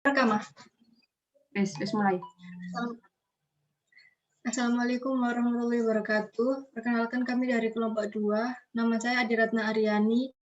Rekaman. Wes mulai. Assalamualaikum warahmatullahi wabarakatuh. Perkenalkan kami dari kelompok 2. Nama saya Adiratna Aryani.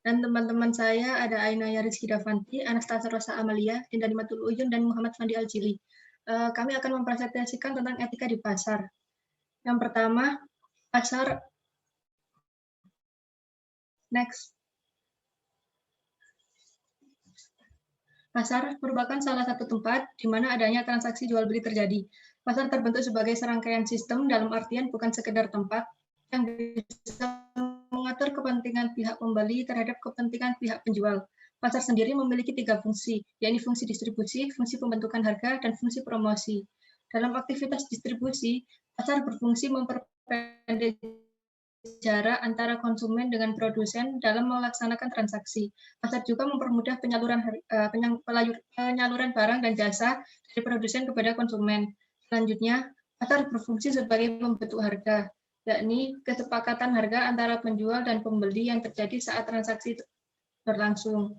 Dan teman-teman saya ada Ainaya Rizky Davanti, Anastasia Rosa Amalia, Dinda Nimatul Uyun, dan Muhammad Fandi Aljili. Kami akan mempresentasikan tentang etika di pasar. Yang pertama, pasar. Next. Pasar merupakan salah satu tempat di mana adanya transaksi jual beli terjadi. Pasar terbentuk sebagai serangkaian sistem dalam artian bukan sekedar tempat yang bisa mengatur kepentingan pihak pembeli terhadap kepentingan pihak penjual. Pasar sendiri memiliki 3 fungsi, yakni fungsi distribusi, fungsi pembentukan harga, dan fungsi promosi. Dalam aktivitas distribusi, pasar berfungsi memperpendek jarak antara konsumen dengan produsen dalam melaksanakan transaksi. Pasar juga mempermudah penyaluran barang dan jasa dari produsen kepada konsumen. Selanjutnya, pasar berfungsi sebagai pembentuk harga, yakni kesepakatan harga antara penjual dan pembeli yang terjadi saat transaksi berlangsung.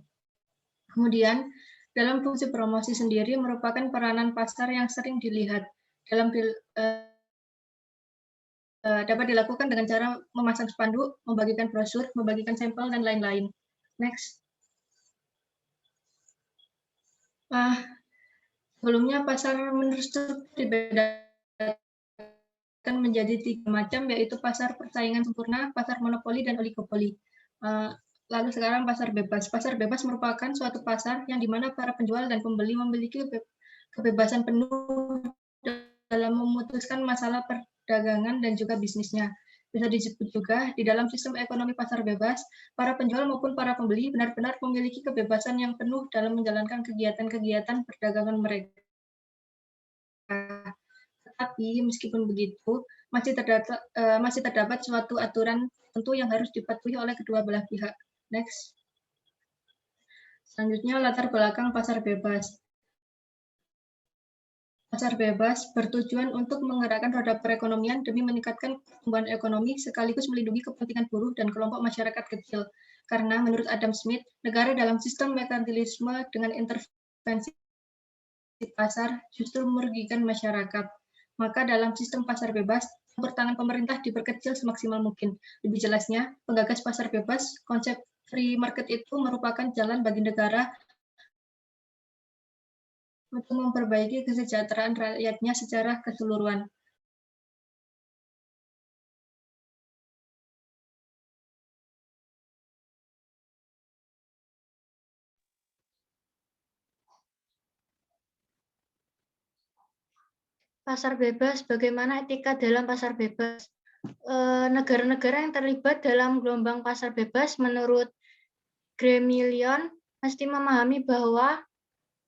Kemudian, dalam fungsi promosi sendiri merupakan peranan pasar yang sering dilihat dapat dilakukan dengan cara memasang spanduk, membagikan brosur, membagikan sampel, dan lain-lain. Next. Sebelumnya pasar menurut struktur dibedakan menjadi 3 macam, yaitu pasar persaingan sempurna, pasar monopoli, dan oligopoli. Lalu sekarang pasar bebas. Pasar bebas merupakan suatu pasar yang dimana para penjual dan pembeli memiliki kebebasan penuh dalam memutuskan masalah perdagangan dan juga bisnisnya. Bisa disebut juga di dalam sistem ekonomi pasar bebas, para penjual maupun para pembeli benar-benar memiliki kebebasan yang penuh dalam menjalankan kegiatan-kegiatan perdagangan mereka. Tetapi meskipun begitu, masih terdapat suatu aturan tentu yang harus dipatuhi oleh kedua belah pihak. Next. Selanjutnya latar belakang pasar bebas. Pasar bebas bertujuan untuk menggerakkan roda perekonomian demi meningkatkan pertumbuhan ekonomi sekaligus melindungi kepentingan buruh dan kelompok masyarakat kecil. Karena menurut Adam Smith, negara dalam sistem merkantilisme dengan intervensi pasar justru merugikan masyarakat. Maka dalam sistem pasar bebas, campur tangan pemerintah diperkecil semaksimal mungkin. Lebih jelasnya, penggagas pasar bebas, konsep free market itu merupakan jalan bagi negara untuk memperbaiki kesejahteraan rakyatnya secara keseluruhan. Pasar bebas, bagaimana etika dalam pasar bebas? Negara-negara yang terlibat dalam gelombang pasar bebas menurut Gremillion mesti memahami bahwa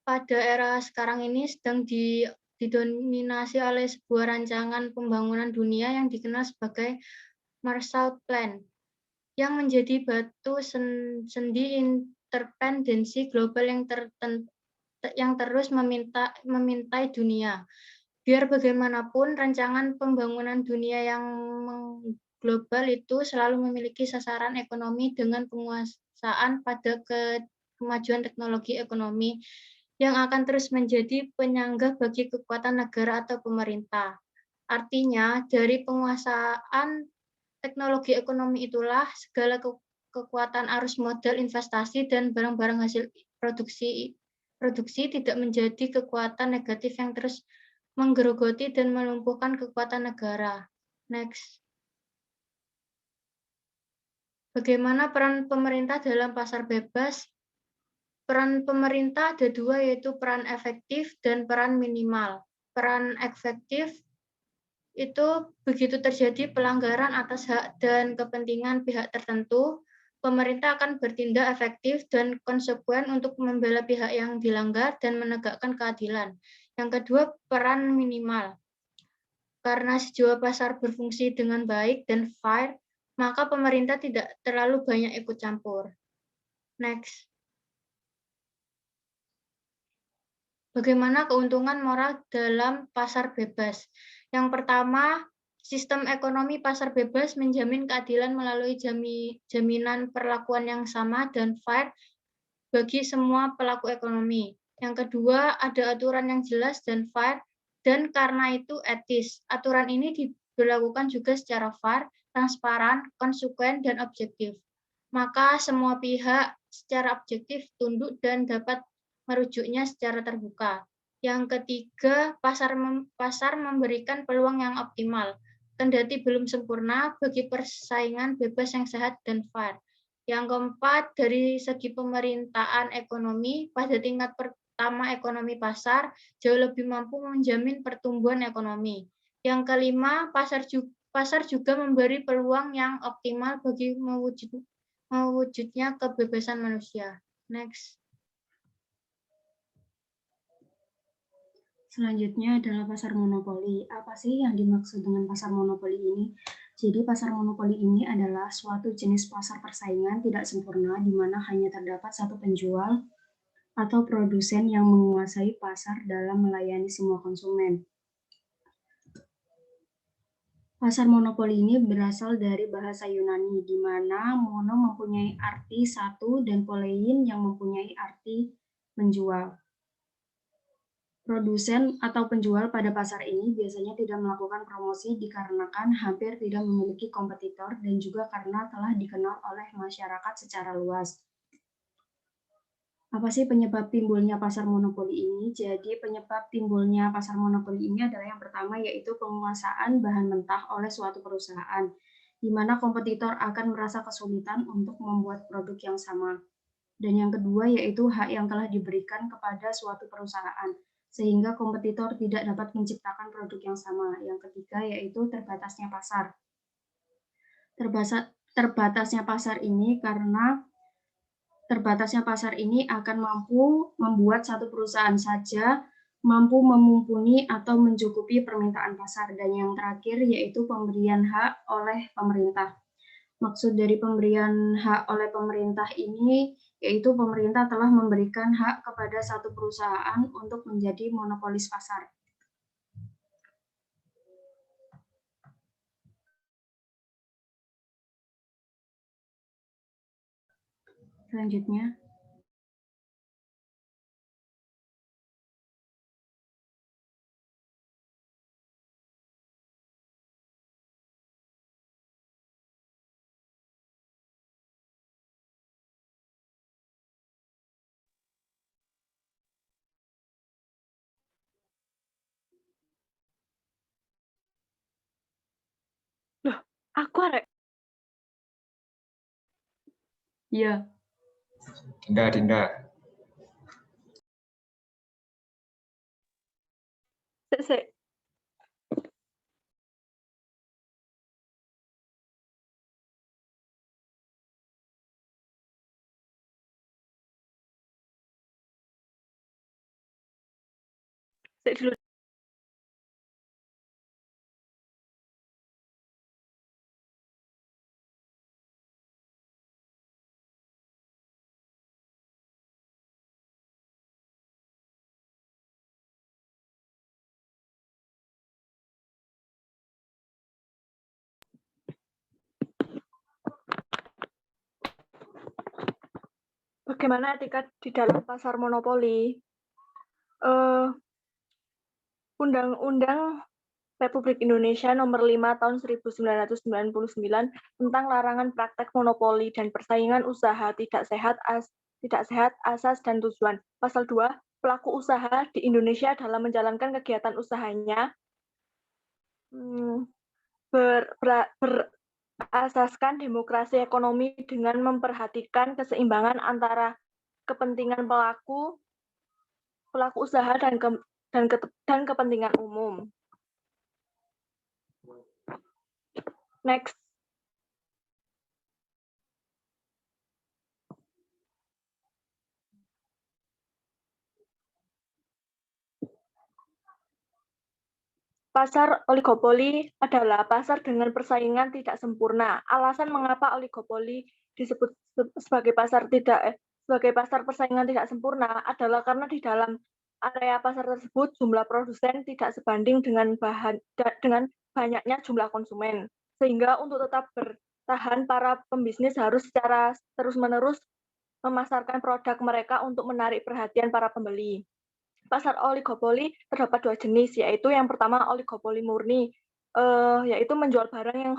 pada era sekarang ini sedang didominasi oleh sebuah rancangan pembangunan dunia yang dikenal sebagai Marshall Plan, yang menjadi batu sendi intervensi global yang terus memintai dunia. Biar bagaimanapun, rancangan pembangunan dunia yang global itu selalu memiliki sasaran ekonomi dengan penguasaan pada kemajuan teknologi ekonomi yang akan terus menjadi penyangga bagi kekuatan negara atau pemerintah. Artinya, dari penguasaan teknologi ekonomi itulah segala kekuatan arus modal investasi dan barang-barang hasil produksi tidak menjadi kekuatan negatif yang terus menggerogoti dan melumpuhkan kekuatan negara. Next. Bagaimana peran pemerintah dalam pasar bebas? Peran pemerintah ada 2, yaitu peran efektif dan peran minimal. Peran efektif itu begitu terjadi pelanggaran atas hak dan kepentingan pihak tertentu, pemerintah akan bertindak efektif dan konsekuen untuk membela pihak yang dilanggar dan menegakkan keadilan. Yang kedua, peran minimal. Karena sejauh pasar berfungsi dengan baik dan fair, maka pemerintah tidak terlalu banyak ikut campur. Next. Bagaimana keuntungan moral dalam pasar bebas? Yang pertama, sistem ekonomi pasar bebas menjamin keadilan melalui jaminan perlakuan yang sama dan fair bagi semua pelaku ekonomi. Yang kedua, ada aturan yang jelas dan fair, dan karena itu etis. Aturan ini diberlakukan juga secara fair, transparan, konsekuen, dan objektif. Maka semua pihak secara objektif tunduk dan dapat merujuknya secara terbuka. Yang ketiga, pasar memberikan peluang yang optimal, kendati belum sempurna bagi persaingan bebas yang sehat dan fair. Yang keempat, dari segi pemerintahan ekonomi, pada tingkat pertama ekonomi pasar jauh lebih mampu menjamin pertumbuhan ekonomi. Yang kelima, pasar juga memberi peluang yang optimal bagi mewujudnya kebebasan manusia. Next. Selanjutnya adalah pasar monopoli. Apa sih yang dimaksud dengan pasar monopoli ini? Jadi pasar monopoli ini adalah suatu jenis pasar persaingan tidak sempurna di mana hanya terdapat satu penjual atau produsen yang menguasai pasar dalam melayani semua konsumen. Pasar monopoli ini berasal dari bahasa Yunani, di mana mono mempunyai arti satu dan polein yang mempunyai arti menjual. Produsen atau penjual pada pasar ini biasanya tidak melakukan promosi dikarenakan hampir tidak memiliki kompetitor dan juga karena telah dikenal oleh masyarakat secara luas. Apa sih penyebab timbulnya pasar monopoli ini? Jadi penyebab timbulnya pasar monopoli ini adalah yang pertama yaitu penguasaan bahan mentah oleh suatu perusahaan, di mana kompetitor akan merasa kesulitan untuk membuat produk yang sama. Dan yang kedua yaitu hak yang telah diberikan kepada suatu perusahaan, sehingga kompetitor tidak dapat menciptakan produk yang sama. Yang ketiga yaitu terbatasnya pasar. Terbatasnya pasar ini karena terbatasnya pasar ini akan mampu membuat satu perusahaan saja mampu memumpuni atau mencukupi permintaan pasar. Dan yang terakhir yaitu pemberian hak oleh pemerintah. Maksud dari pemberian hak oleh pemerintah ini yaitu pemerintah telah memberikan hak kepada satu perusahaan untuk menjadi monopolis pasar. Selanjutnya, Aku arek. iya. Dinda. Sik. Sik dulu. Bagaimana etika di dalam pasar monopoli? Undang-Undang Republik Indonesia Nomor 5 Tahun 1999 tentang larangan praktek monopoli dan persaingan usaha tidak sehat, asas dan tujuan. Pasal 2, pelaku usaha di Indonesia dalam menjalankan kegiatan usahanya berasaskan demokrasi ekonomi dengan memperhatikan keseimbangan antara kepentingan pelaku usaha dan kepentingan umum. Next. Pasar oligopoli adalah pasar dengan persaingan tidak sempurna. Alasan mengapa oligopoli disebut sebagai pasar persaingan tidak sempurna adalah karena di dalam area pasar tersebut jumlah produsen tidak sebanding dengan banyaknya jumlah konsumen. Sehingga untuk tetap bertahan para pembisnis harus secara terus-menerus memasarkan produk mereka untuk menarik perhatian para pembeli. Pasar oligopoli terdapat dua jenis, yaitu yang pertama oligopoli murni, yaitu menjual barang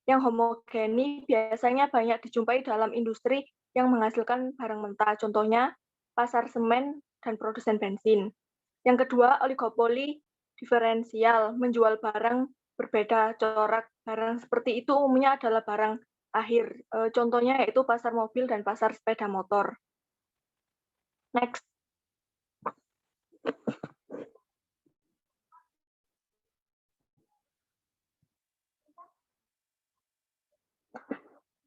yang homogeni biasanya banyak dijumpai dalam industri yang menghasilkan barang mentah, contohnya pasar semen dan produsen bensin. Yang kedua, oligopoli diferensial, menjual barang berbeda corak. Barang seperti itu umumnya adalah barang akhir, contohnya yaitu pasar mobil dan pasar sepeda motor. Next.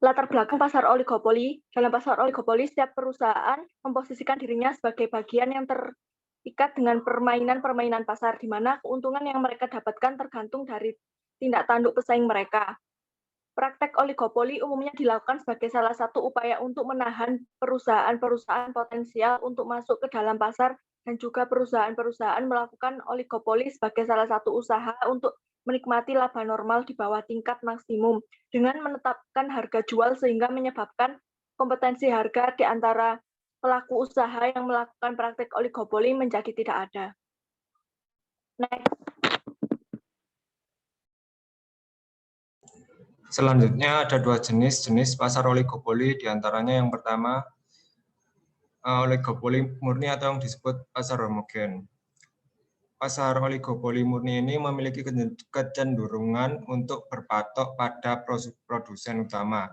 Latar belakang pasar oligopoli. Dalam pasar oligopoli, setiap perusahaan memposisikan dirinya sebagai bagian yang terikat dengan permainan-permainan pasar, di mana keuntungan yang mereka dapatkan tergantung dari tindak tanduk pesaing mereka. Praktek oligopoli umumnya dilakukan sebagai salah satu upaya untuk menahan perusahaan-perusahaan potensial untuk masuk ke dalam pasar, dan juga perusahaan-perusahaan melakukan oligopoli sebagai salah satu usaha untuk menikmati laba normal di bawah tingkat maksimum dengan menetapkan harga jual sehingga menyebabkan kompetensi harga di antara pelaku usaha yang melakukan praktek oligopoli menjadi tidak ada. Next. Selanjutnya ada dua jenis pasar oligopoli, diantaranya yang pertama oligopoli murni atau yang disebut pasar homogen. Pasar oligopoli murni ini memiliki kecenderungan untuk berpatok pada produsen utama.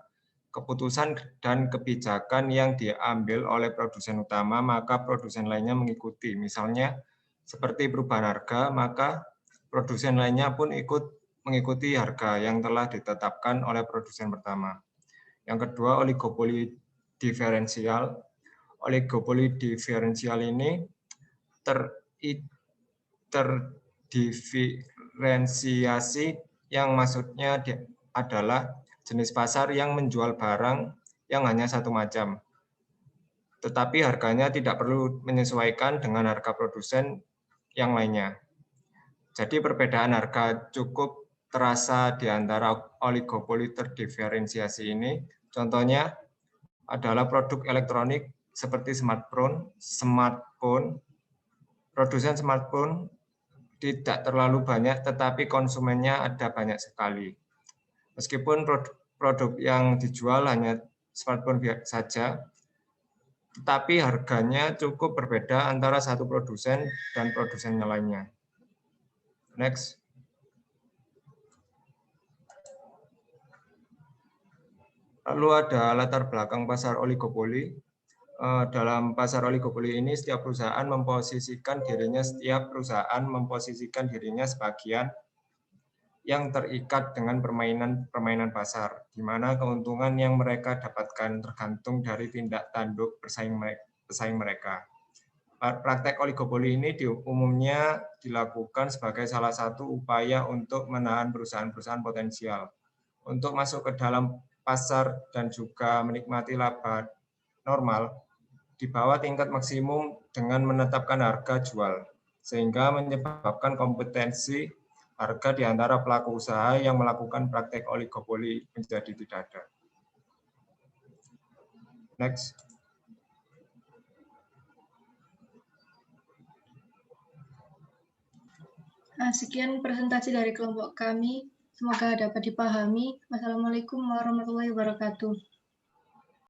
Keputusan dan kebijakan yang diambil oleh produsen utama, maka produsen lainnya mengikuti. Misalnya, seperti perubahan harga, maka produsen lainnya pun ikut mengikuti harga yang telah ditetapkan oleh produsen pertama. Yang kedua, oligopoli diferensial. Oligopoli diferensial ini terdiferensiasi yang maksudnya adalah jenis pasar yang menjual barang yang hanya satu macam, tetapi harganya tidak perlu menyesuaikan dengan harga produsen yang lainnya. Jadi perbedaan harga cukup terasa di antara oligopoli terdiferensiasi ini. Contohnya adalah produk elektronik seperti smartphone. Produsen smartphone tidak terlalu banyak, tetapi konsumennya ada banyak sekali. Meskipun produk yang dijual hanya smartphone saja, tetapi harganya cukup berbeda antara satu produsen dan produsen lainnya. Next. Lalu ada latar belakang pasar oligopoli. Dalam pasar oligopoli ini setiap perusahaan memposisikan dirinya sebagian yang terikat dengan permainan pasar, di mana keuntungan yang mereka dapatkan tergantung dari tindak tanduk pesaing mereka. Praktek oligopoli ini umumnya dilakukan sebagai salah satu upaya untuk menahan perusahaan-perusahaan potensial untuk masuk ke dalam pasar dan juga menikmati laba normal di bawah tingkat maksimum dengan menetapkan harga jual, sehingga menyebabkan kompetensi harga di antara pelaku usaha yang melakukan praktek oligopoli menjadi tidak ada. Next. Sekian presentasi dari kelompok kami. Semoga dapat dipahami. Wassalamualaikum warahmatullahi wabarakatuh.